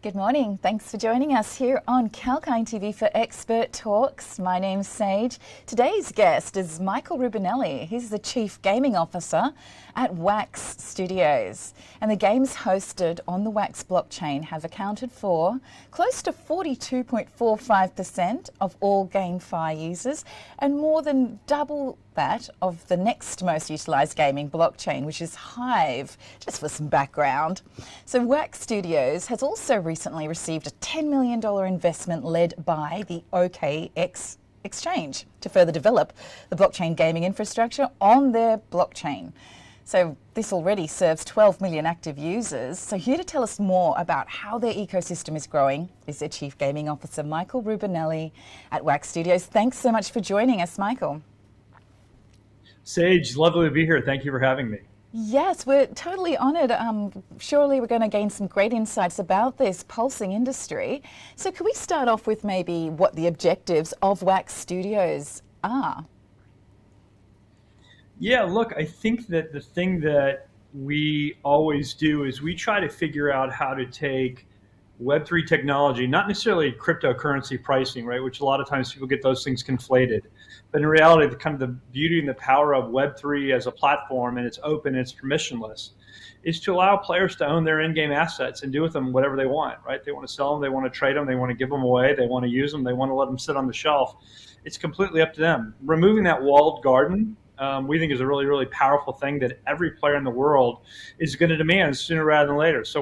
Good morning. Thanks for joining us here on Kalkine TV for Expert Talks. My name's Sage. Today's guest is Michael Rubinelli. He's the Chief Gaming Officer at Wax Studios. And the games hosted on the Wax blockchain have accounted for close to 42.45% of all GameFi users and more than double that of the next most utilised gaming blockchain, which is Hive, just for some background. So Wax Studios has also recently received a $10 million investment led by the OKX Exchange to further develop the blockchain gaming infrastructure on their blockchain. So this already serves 12 million active users. So here to tell us more about how their ecosystem is growing is their Chief Gaming Officer, Michael Rubinelli at Wax Studios. Thanks so much for joining us, Michael. Sage, lovely to be here. Thank you for having me. Yes, we're totally honoured. Surely we're going to gain some great insights about this pulsing industry. So could we start off with maybe what the objectives of Wax Studios are? Yeah, look, I think that the thing that we always do is we try to figure out how to take Web3 technology, not necessarily cryptocurrency pricing, right, which a lot of times people get those things conflated. But in reality, the kind of the beauty and the power of Web3 as a platform, and it's open, it's permissionless, is to allow players to own their in-game assets and do with them whatever they want, right? They want to sell them, they want to trade them, they want to give them away, they want to use them, they want to let them sit on the shelf. It's completely up to them. Removing that walled garden, we think is a really, really powerful thing that every player in the world is going to demand sooner rather than later. So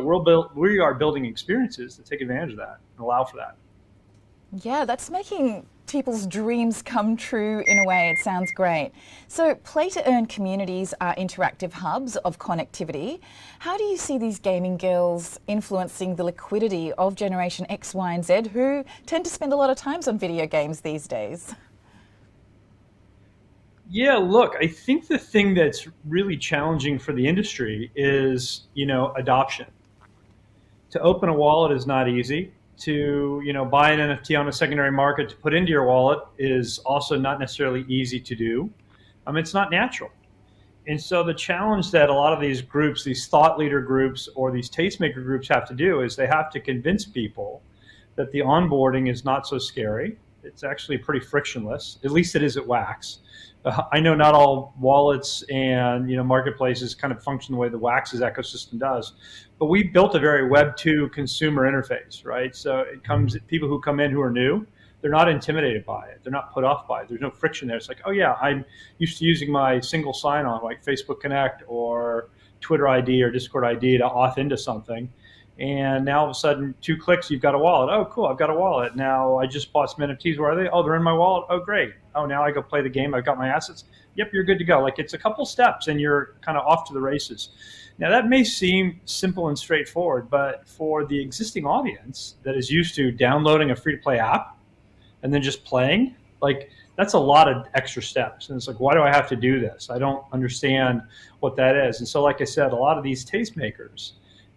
we are building experiences to take advantage of that and allow for that. Yeah, that's making people's dreams come true in a way. It sounds great. So play-to-earn communities are interactive hubs of connectivity. How do you see these gaming guilds influencing the liquidity of Generation X, Y, and Z, who tend to spend a lot of time on video games these days? Yeah, look, I think the thing that's really challenging for the industry is, adoption. To open a wallet is not easy. To, buy an NFT on a secondary market to put into your wallet is also not necessarily easy to do. It's not natural. And so the challenge that a lot of these groups, these thought leader groups or these tastemaker groups have to do is they have to convince people that the onboarding is not so scary. It's actually pretty frictionless. At least it is at Wax. I know not all wallets and marketplaces kind of function the way the Wax's ecosystem does, but we built a very Web 2 consumer interface, right? So it comes people who come in who are new, they're not intimidated by it, they're not put off by it. There's no friction there. It's like, oh yeah, I'm used to using my single sign-on like Facebook Connect or Twitter ID or Discord ID to auth into something. And now all of a sudden, 2 clicks, you've got a wallet. Oh, cool, I've got a wallet. Now I just bought some NFTs. Where are they? Oh, they're in my wallet. Oh, great. Oh, now I go play the game. I've got my assets. Yep, you're good to go. Like it's a couple steps and you're kind of off to the races. Now that may seem simple and straightforward, but for the existing audience that is used to downloading a free-to-play app and then just playing, like that's a lot of extra steps. And it's like, why do I have to do this? I don't understand what that is. And so, like I said, a lot of these tastemakers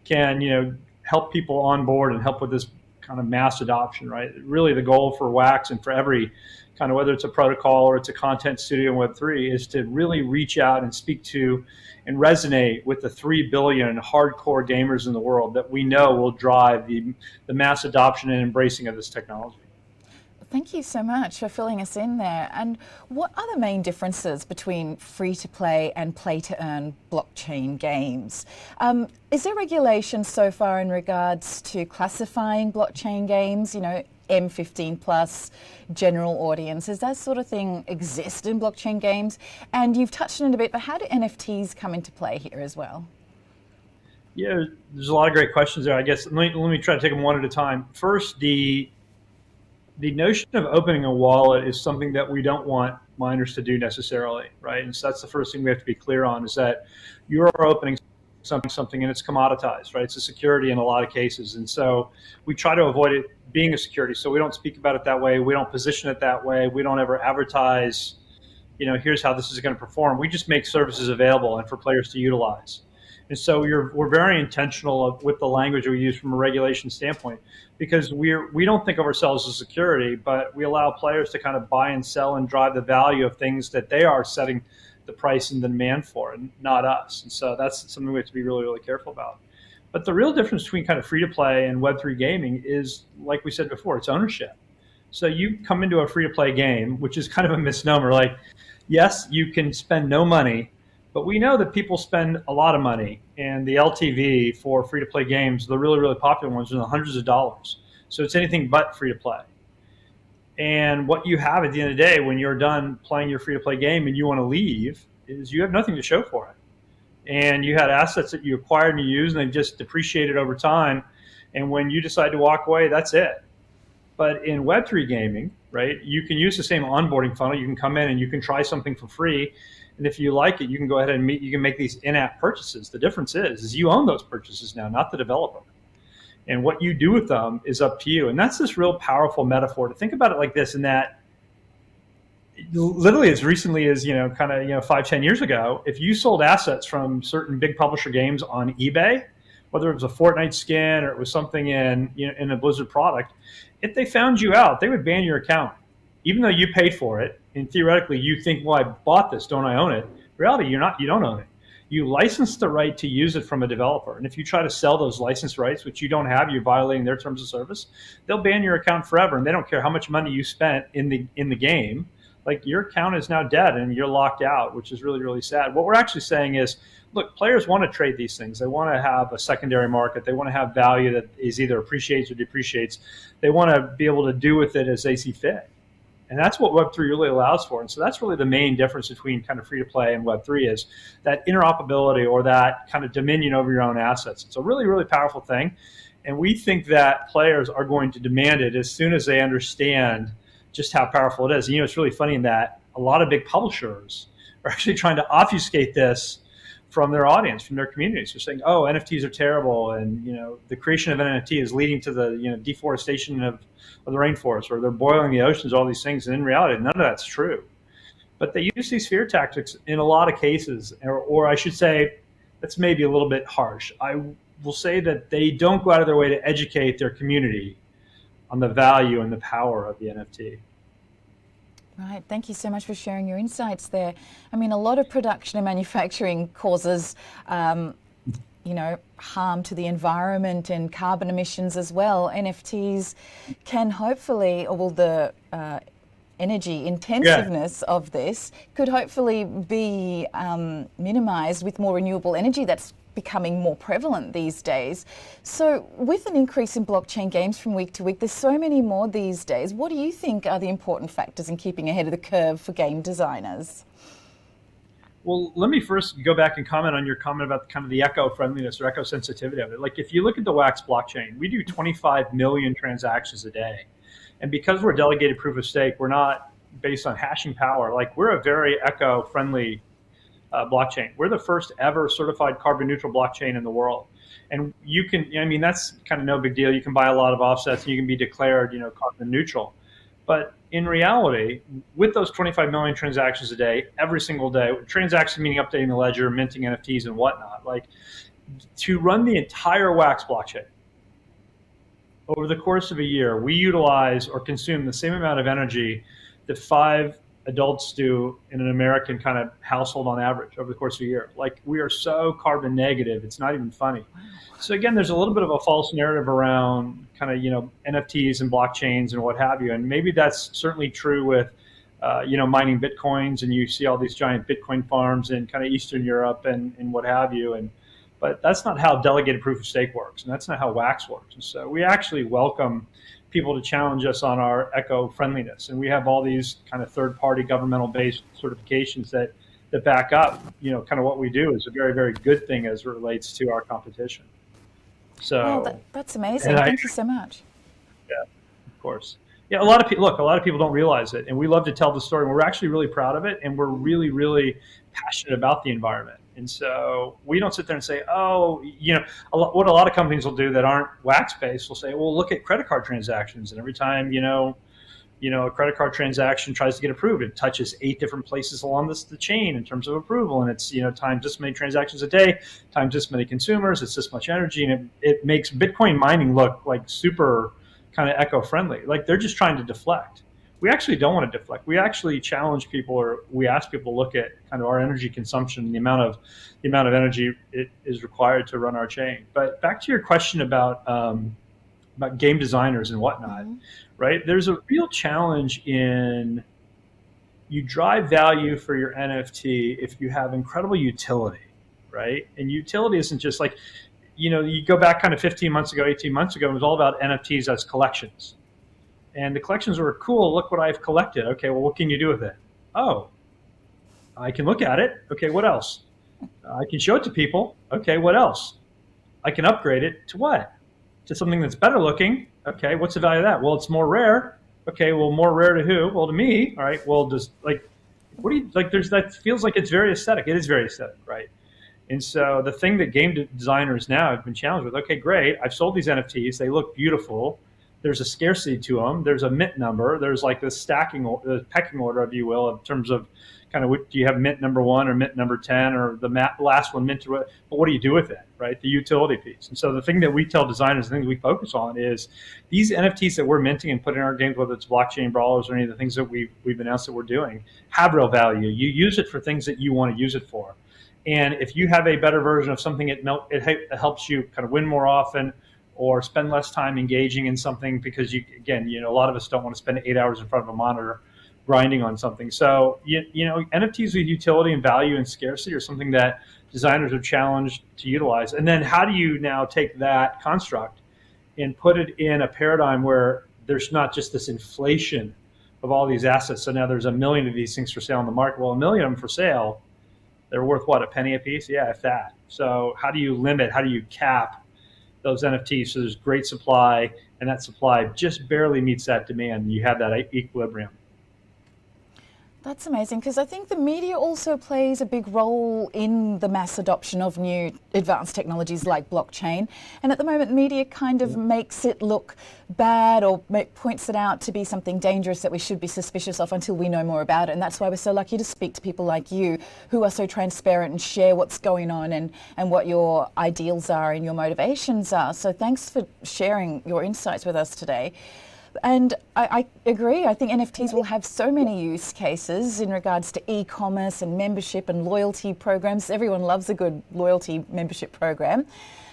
can, help people on board and help with this kind of mass adoption, right? Really the goal for Wax and for every kind of, whether it's a protocol or it's a content studio in Web3, is to really reach out and speak to and resonate with the 3 billion hardcore gamers in the world that we know will drive the mass adoption and embracing of this technology. Thank you so much for filling us in there. And what are the main differences between free-to-play and play-to-earn blockchain games? Is there regulation so far in regards to classifying blockchain games, M15 plus, general audience? Does that sort of thing exist in blockchain games? And you've touched on it a bit, but how do NFTs come into play here as well? Yeah, there's a lot of great questions there. I guess let me try to take them one at a time. First, the notion of opening a wallet is something that we don't want miners to do necessarily, right? And so that's the first thing we have to be clear on, is that you're opening something and it's commoditized, right? It's a security in a lot of cases. And so we try to avoid it being a security. So we don't speak about it that way. We don't position it that way. We don't ever advertise, here's how this is going to perform. We just make services available and for players to utilize. And so we're very intentional with the language we use from a regulation standpoint, because we don't think of ourselves as security, but we allow players to kind of buy and sell and drive the value of things that they are setting the price and the demand for, and not us. And so that's something we have to be really, really careful about. But the real difference between kind of free to play and Web3 gaming is, like we said before, it's ownership. So you come into a free to play game, which is kind of a misnomer. Like, yes, you can spend no money, but we know that people spend a lot of money. And the LTV for free to play games, the really, really popular ones, are in the hundreds of dollars. So it's anything but free to play. And what you have at the end of the day when you're done playing your free to play game and you want to leave is you have nothing to show for it. And you had assets that you acquired and you used, and they've just depreciated over time. And when you decide to walk away, that's it. But in Web3 gaming, right, you can use the same onboarding funnel. You can come in and you can try something for free. And if you like it, you can go ahead and you can make these in-app purchases. The difference is you own those purchases now, not the developer. And what you do with them is up to you. And that's this real powerful metaphor to think about it like this, in that literally as recently as, 5-10 years ago, if you sold assets from certain big publisher games on eBay, whether it was a Fortnite skin or it was something in a Blizzard product, if they found you out, they would ban your account. Even though you paid for it, and theoretically you think, well, I bought this, don't I own it? In reality, you don't own it. You license the right to use it from a developer. And if you try to sell those license rights, which you don't have, you're violating their terms of service, they'll ban your account forever. And they don't care how much money you spent in the game. Like, your account is now dead and you're locked out, which is really, really sad. What we're actually saying is, look, players want to trade these things. They want to have a secondary market. They want to have value that is either appreciates or depreciates. They want to be able to do with it as they see fit. And that's what Web3 really allows for. And so that's really the main difference between kind of free to play and Web3, is that interoperability, or that kind of dominion over your own assets. It's a really, really powerful thing. And we think that players are going to demand it as soon as they understand just how powerful it is. And, it's really funny in that a lot of big publishers are actually trying to obfuscate this from their audience, from their communities. They're saying, oh, NFTs are terrible, and the creation of an NFT is leading to the deforestation of the rainforest, or they're boiling the oceans, all these things. And in reality, none of that's true. But they use these fear tactics in a lot of cases, or I should say, that's maybe a little bit harsh. I will say that they don't go out of their way to educate their community on the value and the power of the NFT. Right, thank you so much for sharing your insights there. I mean, a lot of production and manufacturing causes, harm to the environment and carbon emissions as well. NFTs can hopefully, the energy intensiveness of this could hopefully be minimized with more renewable energy that's becoming more prevalent these days. So with an increase in blockchain games from week to week, there's so many more these days. What do you think are the important factors in keeping ahead of the curve for game designers? Well, let me first go back and comment on your comment about kind of the eco-friendliness or eco-sensitivity of it. Like, if you look at the Wax blockchain, we do 25 million transactions a day. And because we're delegated proof of stake, we're not based on hashing power. Like, we're a very eco-friendly blockchain. We're the first ever certified carbon neutral blockchain in the world. And you can, that's kind of no big deal. You can buy a lot of offsets and you can be declared, carbon neutral. But in reality, with those 25 million transactions a day, every single day, transactions meaning updating the ledger, minting NFTs and whatnot, like, to run the entire Wax blockchain over the course of a year, we utilize or consume the same amount of energy that 5 adults do in an American kind of household on average over the course of a year. Like, we are so carbon negative, it's not even funny. So again, there's a little bit of a false narrative around kind of, NFTs and blockchains and what have you. And maybe that's certainly true with, mining Bitcoins, and you see all these giant Bitcoin farms in kind of Eastern Europe and what have you. But that's not how delegated proof of stake works. And that's not how Wax works. And so we actually welcome people to challenge us on our eco-friendliness. And we have all these kind of third-party governmental-based certifications that back up, kind of what we do is a very, very good thing as it relates to our competition. So that's amazing. Thank you so much. Yeah, of course. Yeah, a lot of people don't realize it, and we love to tell the story. We're actually really proud of it, and we're really, really passionate about the environment. And so we don't sit there and say, what a lot of companies will do that aren't Wax-based will say, well, look at credit card transactions. And every time, a credit card transaction tries to get approved, it touches 8 different places along the chain in terms of approval. And it's, times this many transactions a day, times this many consumers, it's this much energy. And it makes Bitcoin mining look like super kind of eco-friendly. Like, they're just trying to deflect. we actually don't want to deflect. We actually challenge people, or we ask people to look at kind of our energy consumption, the amount of energy it is required to run our chain. But back to your question about game designers and whatnot, right? There's a real challenge in, you drive value for your NFT if you have incredible utility, right? And utility isn't just like, you go back kind of 15 months ago, 18 months ago, it was all about NFTs as collections. And the collections were cool. Look what I've collected. Okay, well, what can you do with it? Oh, I can look at it. Okay, what else? I can show it to people. Okay, what else? I can upgrade it to what? To something that's better looking. Okay, what's the value of that? Well, it's more rare. Okay, well, more rare to who? Well, to me. All right, well, just like, what do you, like, that feels like it's very aesthetic. It is very aesthetic, right? And so the thing that game designers now have been challenged with, okay, great, I've sold these NFTs. They look beautiful. There's a scarcity to them. There's a mint number. There's like this the pecking order, if you will, in terms of kind of, do you have mint number 1 or mint number 10 or the last one mint? But what do you do with it, right? The utility piece. And so the thing that we tell designers, the thing we focus on is these NFTs that we're minting and putting in our games, whether it's blockchain brawlers or any of the things that we've announced that we're doing, have real value. You use it for things that you want to use it for. And if you have a better version of something, it helps you kind of win more often, or spend less time engaging in something, because a lot of us don't want to spend 8 hours in front of a monitor grinding on something. So, NFTs with utility and value and scarcity are something that designers are challenged to utilize. And then how do you now take that construct and put it in a paradigm where there's not just this inflation of all these assets? So now there's 1 million of these things for sale on the market. Well, 1 million of them for sale, they're worth what, a penny a piece? Yeah, if that. So how do you cap those NFTs so there's great supply, and that supply just barely meets that demand? You have that equilibrium. That's amazing, because I think the media also plays a big role in the mass adoption of new advanced technologies like blockchain. And at the moment, media kind of makes it look bad, or points it out to be something dangerous that we should be suspicious of until we know more about it. And that's why we're so lucky to speak to people like you, who are so transparent and share what's going on and what your ideals are and your motivations are. So thanks for sharing your insights with us today. And I agree. I think NFTs will have so many use cases in regards to e-commerce and membership and loyalty programs. Everyone loves a good loyalty membership program.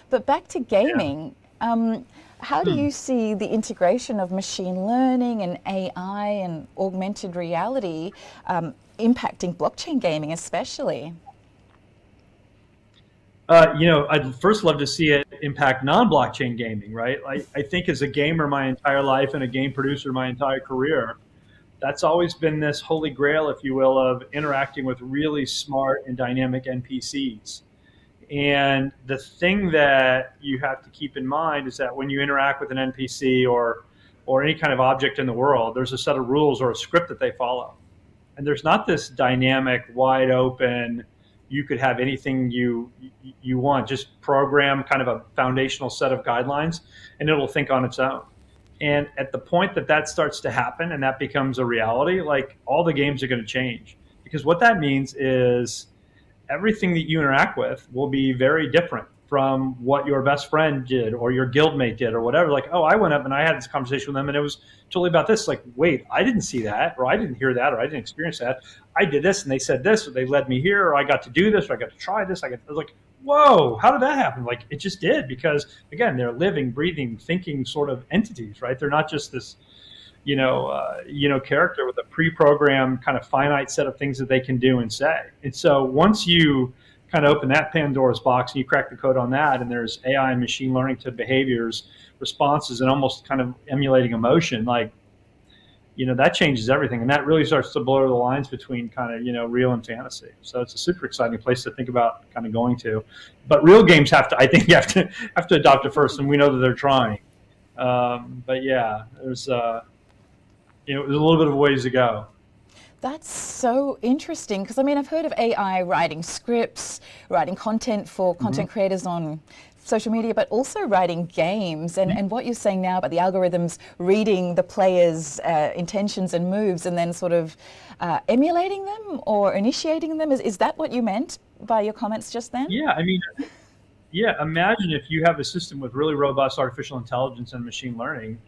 But back to gaming, how do you see the integration of machine learning and AI and augmented reality impacting blockchain gaming especially? I'd first love to see it impact non-blockchain gaming, right? I think as a gamer my entire life and a game producer my entire career, that's always been this holy grail, if you will, of interacting with really smart and dynamic NPCs. And the thing that you have to keep in mind is that when you interact with an NPC or any kind of object in the world, there's a set of rules or a script that they follow. And there's not this dynamic, wide open, you could have anything you want, just program kind of a foundational set of guidelines and it'll think on its own. And at the point that starts to happen and that becomes a reality, like, all the games are going to change, because what that means is everything that you interact with will be very different from what your best friend did or your guildmate did or whatever. Like, oh, I went up and I had this conversation with them and it was totally about this. Like, wait, I didn't see that, or I didn't hear that, or I didn't experience that. I did this and they said this, or they led me here, or I got to do this, or I got to try this. I was like, whoa, how did that happen? Like, it just did, because again, they're living, breathing, thinking sort of entities, right? They're not just this, character with a pre-programmed kind of finite set of things that they can do and say. And so once you kind of open that Pandora's box and you crack the code on that, and there's AI and machine learning to behaviors, responses, and almost kind of emulating emotion, like, that changes everything. And that really starts to blur the lines between kind of, real and fantasy. So it's a super exciting place to think about kind of going to. But real games have to adopt it first, and we know that they're trying. But yeah, there's a little bit of a ways to go. That's so interesting, because I've heard of AI writing scripts, writing content for content creators on social media, but also writing games. And what you're saying now about the algorithms reading the players' intentions and moves and then sort of emulating them or initiating them, is that what you meant by your comments just then? Yeah, imagine if you have a system with really robust artificial intelligence and machine learning.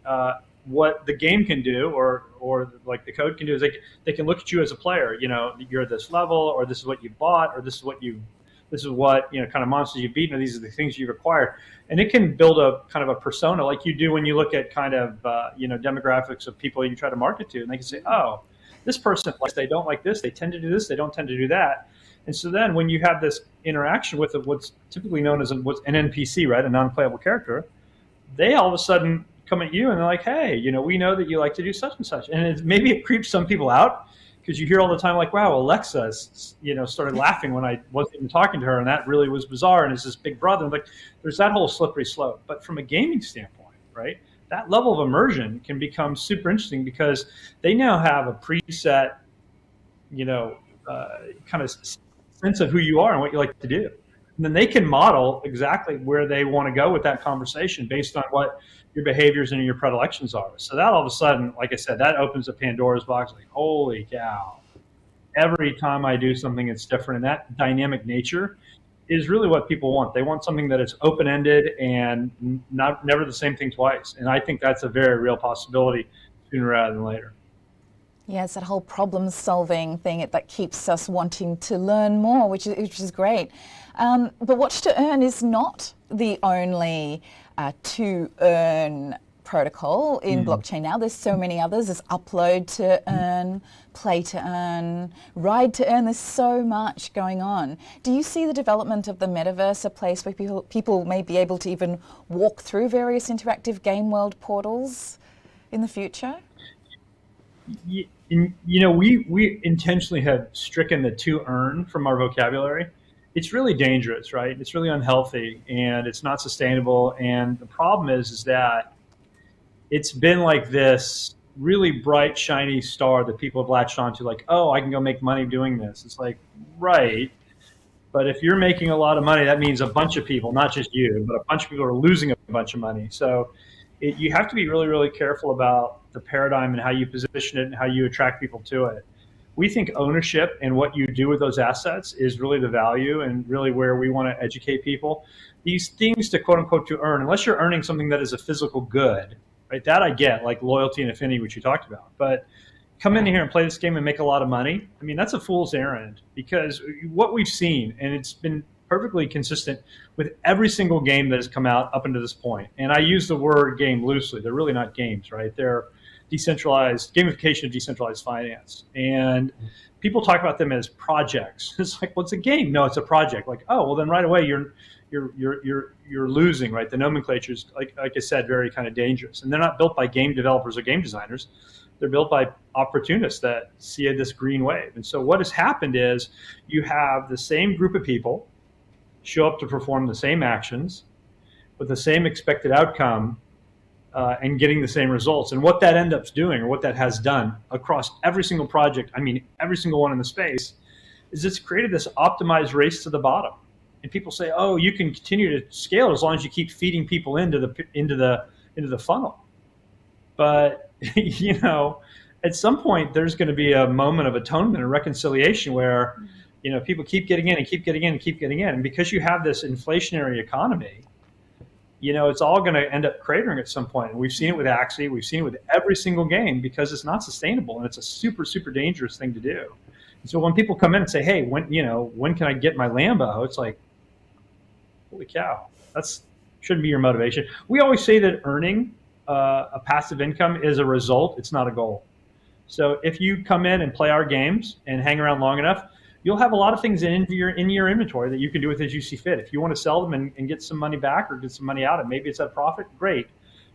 what the game can do, or like the code can do, is they can look at you as a player. You're this level, or this is what you bought, or this is what kind of monsters you've beaten, or these are the things you've acquired, and it can build a kind of a persona, like you do when you look at kind of demographics of people you try to market to, and they can say, oh, this person likes, they don't like this, they tend to do this, they don't tend to do that. And so then when you have this interaction with what's typically known as an NPC, right, a non-playable character, they all of a sudden come at you and they're like, hey, we know that you like to do such and such. And maybe it creeps some people out, because you hear all the time, like, wow, Alexa, started laughing when I wasn't even talking to her, and that really was bizarre, and it's this big brother. Like, there's that whole slippery slope. But from a gaming standpoint, right, that level of immersion can become super interesting, because they now have a preset, kind of sense of who you are and what you like to do. And then they can model exactly where they want to go with that conversation based on what your behaviors and your predilections are. So that all of a sudden, like I said, that opens a Pandora's box. Like, holy cow. Every time I do something, it's different. And that dynamic nature is really what people want. They want something that is open-ended and never the same thing twice. And I think that's a very real possibility sooner rather than later. Yeah, it's that whole problem-solving thing that keeps us wanting to learn more, which is great. But Watch to Earn is not the only to earn protocol in blockchain now. There's so many others. There's upload to earn, play to earn, ride to earn. There's so much going on. Do you see the development of the Metaverse a place where people may be able to even walk through various interactive game world portals in the future? We intentionally have stricken the to earn from our vocabulary. It's really dangerous, right? It's really unhealthy, and it's not sustainable. And the problem is that it's been like this really bright, shiny star that people have latched onto, like, oh, I can go make money doing this. It's like, right. But if you're making a lot of money, that means a bunch of people, not just you, but a bunch of people are losing a bunch of money. So you have to be really, really careful about the paradigm and how you position it and how you attract people to it. We think ownership and what you do with those assets is really the value, and really where we want to educate people. These things to quote unquote to earn, unless you're earning something that is a physical good, right? That I get, like loyalty and affinity, which you talked about. But come in here and play this game and make a lot of money, I mean, that's a fool's errand, because what we've seen, and it's been perfectly consistent with every single game that has come out up until this point. And I use the word game loosely. They're really not games, right? They're decentralized gamification of decentralized finance. And people talk about them as projects. It's like, what's a game? No, it's a project. Like, oh, well then right away you're losing, right? The nomenclature is, like I said, very kind of dangerous. And they're not built by game developers or game designers. They're built by opportunists that see this green wave. And so what has happened is you have the same group of people show up to perform the same actions with the same expected outcome, and getting the same results. And what that ends up doing, or what that has done across every single project, I mean, every single one in the space, is it's created this optimized race to the bottom. And people say, oh, you can continue to scale as long as you keep feeding people into the funnel. But, at some point there's going to be a moment of atonement and reconciliation where, people keep getting in and keep getting in and keep getting in. And because you have this inflationary economy, it's all going to end up cratering at some point. And we've seen it with Axie. We've seen it with every single game, because it's not sustainable, and it's a super, super dangerous thing to do. And so when people come in and say, hey, when can I get my Lambo? It's like, holy cow, that's shouldn't be your motivation. We always say that earning a passive income is a result. It's not a goal. So if you come in and play our games and hang around long enough, you'll have a lot of things in your inventory that you can do with as you see fit. If you want to sell them and get some money back or get some money out, and maybe it's at profit, great.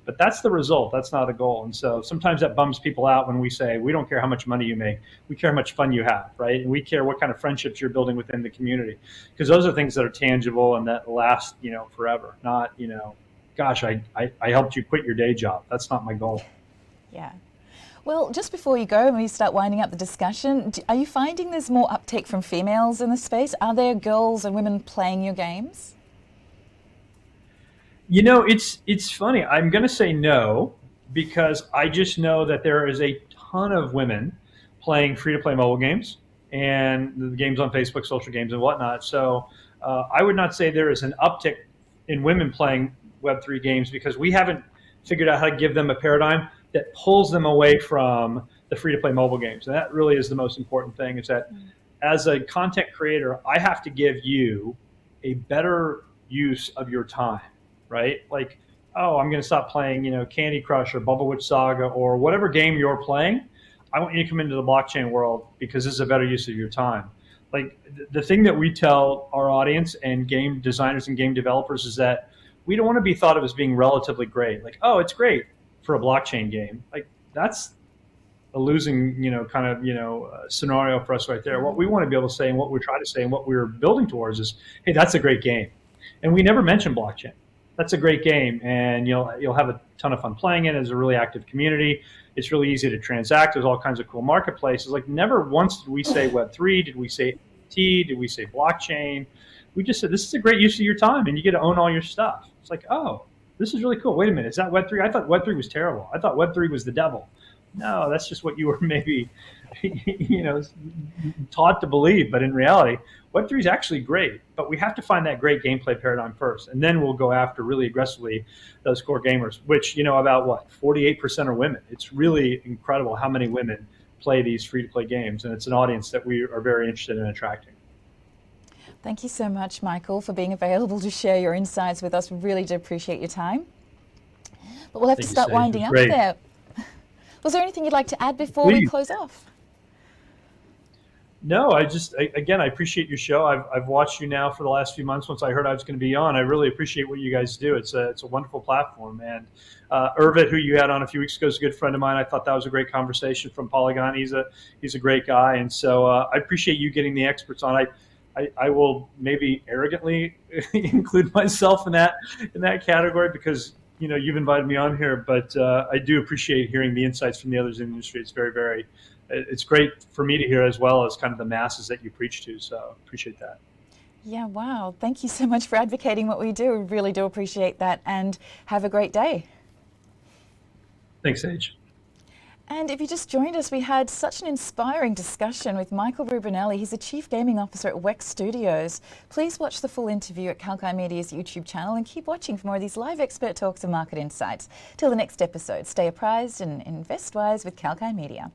But that's the result. That's not a goal. And so sometimes that bums people out when we say, we don't care how much money you make. We care how much fun you have, right? And we care what kind of friendships you're building within the community. Because those are things that are tangible and that last, forever. Not, gosh, I helped you quit your day job. That's not my goal. Yeah. Well, just before you go and we start winding up the discussion, are you finding there's more uptake from females in the space? Are there girls and women playing your games? It's funny. I'm going to say no, because I just know that there is a ton of women playing free-to-play mobile games and the games on Facebook, social games and whatnot. So I would not say there is an uptick in women playing Web3 games, because we haven't figured out how to give them a paradigm. that pulls them away from the free-to-play mobile games. And that really is the most important thing, is that as a content creator, I have to give you a better use of your time, right? Like, oh, I'm going to stop playing, Candy Crush or Bubble Witch Saga or whatever game you're playing. I want you to come into the blockchain world because this is a better use of your time. Like the thing that we tell our audience and game designers and game developers is that we don't want to be thought of as being relatively great. Like, oh, it's great for a blockchain game. Like that's a losing, scenario for us right there. What we want to be able to say and what we try to say and what we're building towards is, hey, that's a great game. And we never mention blockchain. That's a great game, and you'll have a ton of fun playing it. It's a really active community. It's really easy to transact. There's all kinds of cool marketplaces. Like never once did we say Web3, did we say NFT, did we say blockchain? We just said this is a great use of your time, and you get to own all your stuff. It's like, oh, this is really cool. Wait a minute, is that Web3? I thought Web3 was terrible. I thought Web3 was the devil. No, that's just what you were maybe, taught to believe. But in reality, Web3 is actually great. But we have to find that great gameplay paradigm first, and then we'll go after really aggressively those core gamers. Which about what 48% are women. It's really incredible how many women play these free-to-play games, and it's an audience that we are very interested in attracting. Thank you so much, Michael, for being available to share your insights with us. We really do appreciate your time. But we'll have to start winding up there. Was there anything you'd like to add before we close off? No, I appreciate your show. I've watched you now for the last few months. Once I heard I was going to be on, I really appreciate what you guys do. It's a wonderful platform. And Irvit, who you had on a few weeks ago, is a good friend of mine. I thought that was a great conversation from Polygon. He's a great guy, and so I appreciate you getting the experts on. I will maybe arrogantly include myself in that category because you've invited me on here, but I do appreciate hearing the insights from the others in the industry. It's it's great for me to hear, as well as kind of the masses that you preach to. So appreciate that. Yeah, wow. Thank you so much for advocating what we do. We really do appreciate that, and have a great day. Thanks, Sage. And if you just joined us, we had such an inspiring discussion with Michael Rubinelli. He's the Chief Gaming Officer at OKX Studios. Please watch the full interview at Kalkine Media's YouTube channel and keep watching for more of these live expert talks and market insights. Till the next episode, stay apprised and invest wise with Kalkine Media.